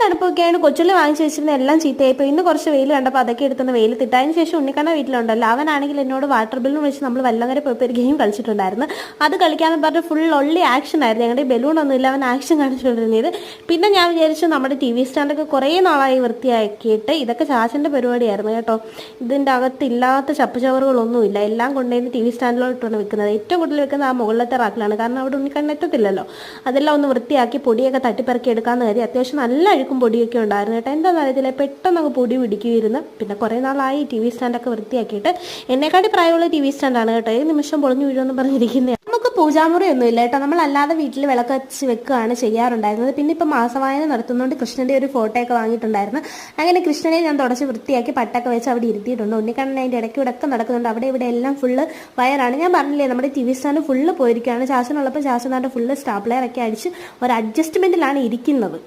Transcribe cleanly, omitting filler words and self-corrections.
അടുപ്പൊക്കെയാണ് കൊച്ചുള്ളി വാങ്ങിച്ചു വെച്ചിരുന്ന എല്ലാം ചീത്തയായിപ്പോൾ ഇന്ന് കുറച്ച് വെയിൽ കണ്ടപ്പോൾ അതൊക്കെ എടുത്തുന്ന വെയിൽ തിട്ടതിന് ശേഷം ഉണ്ണിക്കണ്ണ വീട്ടിലുണ്ടല്ലോ, അവനാണെങ്കിൽ എന്നോട് വാട്ടർ ബലൂൺ വെച്ച് നമ്മൾ വല്ലങ്ങരെ പോയപ്പോൾ ഒരു ഗെയിം കളിച്ചിട്ടുണ്ടായിരുന്നു. അത് കളിക്കാമെന്ന് പറഞ്ഞ് ഫുൾ ഒള്ളി ആക്ഷൻ ആയിരുന്നു. ഞങ്ങളുടെ ബലൂണൊന്നും ഇല്ല, അവൻ ആക്ഷൻ കാണിച്ചുകൊണ്ടിരുന്നത്. പിന്നെ ഞാൻ വിചാരിച്ചു നമ്മുടെ ടി വി സ്റ്റാൻഡൊക്കെ കുറേ നാളായി വൃത്തിയാക്കിയിട്ട് ഇതൊക്കെ ചാച്ചൻ്റെ പരിപാടിയായിരുന്നു കേട്ടോ. ഇതിൻ്റെ അകത്തില്ലാത്ത ചപ്പുചവറുകളൊന്നുമില്ല, എല്ലാം കൊണ്ടുപോയി ടി വി സ്റ്റാൻഡിലോട്ടാണ് വെക്കുന്നത്. ഏറ്റവും കൂടുതൽ വെക്കുന്നത് ആ മുകളിലത്തെ റാക്കിലാണ്, കാരണം അവിടെ ഉണ്ണിക്കണ്ണ എത്തത്തില്ലല്ലോ. അതെല്ലാം ഒന്ന് വൃത്തിയാക്കി പൊടിയൊക്കെ തട്ടിപ്പറക്കി എടുക്കാമെന്ന് കരുതി. അത്യാവശ്യം നല്ല അഴുക്കും പൊടിയൊക്കെ ഉണ്ടായിരുന്നു കേട്ടോ. എന്താണെന്ന് അറിയത്തില്ല, പെട്ടെന്ന് അങ്ങ് പൊടി പിടിക്കുമായിരുന്നു. പിന്നെ കുറേ നാളായി ടി വി സ്റ്റാൻഡൊക്കെ വൃത്തിയാക്കിയിട്ട്. എന്നെക്കാട്ടി പ്രായമുള്ള ടി വി സ്റ്റാൻഡാണ് കേട്ടോ, ഏത് നിമിഷം പൊളിഞ്ഞു വീഴുമെന്ന് പറഞ്ഞിരിക്കുന്നത്. നമുക്ക് പൂജാമുറി ഒന്നുമില്ല കേട്ടോ, നമ്മളല്ലാതെ വീട്ടിൽ വിളക്ക് വെച്ച് വെക്കുകയാണ് ചെയ്യാറുണ്ടായിരുന്നത്. പിന്നെ ഇപ്പം മാസവായന നടത്തുന്നതുകൊണ്ട് കൃഷ്ണൻ്റെ ഒരു ഫോട്ടോയൊക്കെ വാങ്ങിയിട്ടുണ്ടായിരുന്നു. അങ്ങനെ കൃഷ്ണനെ ഞാൻ തുടച്ച് വൃത്തിയാക്കി പട്ടൊക്കെ വെച്ച് അവിടെ ഇരുത്തിയിട്ടുണ്ട്. ഉണ്ണിക്കണ്ണൻ അതിൻ്റെ ഇടയ്ക്ക് ഇവിടെ ഒക്കെ നടക്കുന്നുണ്ട്. അവിടെ ഇവിടെ എല്ലാം ഫുള്ള് വയറാണ്. ഞാൻ പറഞ്ഞില്ലേ നമ്മുടെ ടി വി സ്റ്റാൻഡ് ഫുള്ള് പോയിരിക്കുകയാണ്. ചാച്ചനുള്ളപ്പോൾ ചാച്ചനാണ്ട് ഫുള്ള് സ്റ്റാപ്ലെയറൊക്കെ അടിച്ച് ഒരു അഡ്ജസ്റ്റ്മെൻറ്റിലാണ് ഇരിക്കുന്നത്.